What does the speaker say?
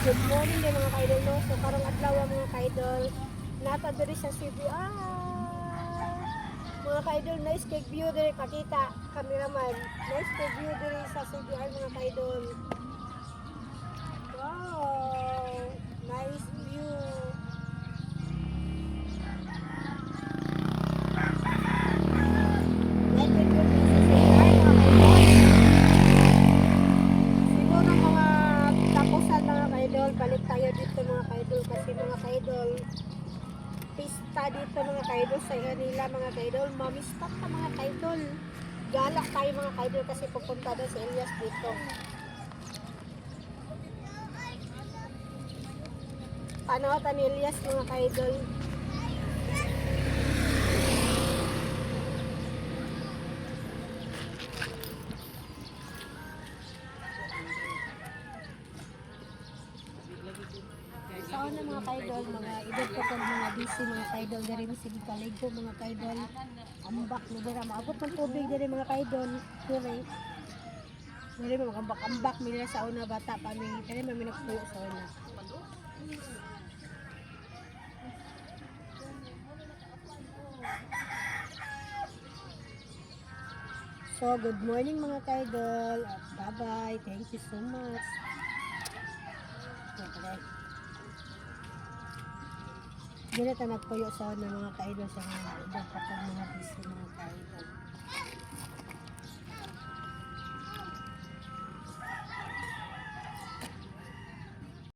Good morning din mga kaidol no. So karong adlaw mga kaidol, nata diri sa CBR. Mga kaidol, nice cake view diri kakita cameraman. Nice cake view diri sa CBR mga kaidol. Wow, nice view. Nice cake view diri sa CBR mga kaidol. Siguro mga tapusan mga kaidol, balik tayo dito mga kaidol kasi mga kaidol, pista dito mga kaidol sa Erila mga kaidol, mamistak pa mga kaidol. Gala tayo mga kaidol kasi pupunta daw si Elias dito. Panootan ni Elias mga kaidol. Sa una mga kaidol, mga idol ko kung mga busy mga kaidol, dari mo sige kaligo mga kaidol. Ambak mo dira, maabot ng tubig dari mga kaidol. Dari mo magambak-ambak nila sa una bata pa mi. Kaya may nagpuyo sa una. So, good morning mga kaidol. Bye-bye. Thank you so much. Okay. Dili ta nagpuyo sa una mga kaidol sa mga idol kapag mga busy mga kaidol.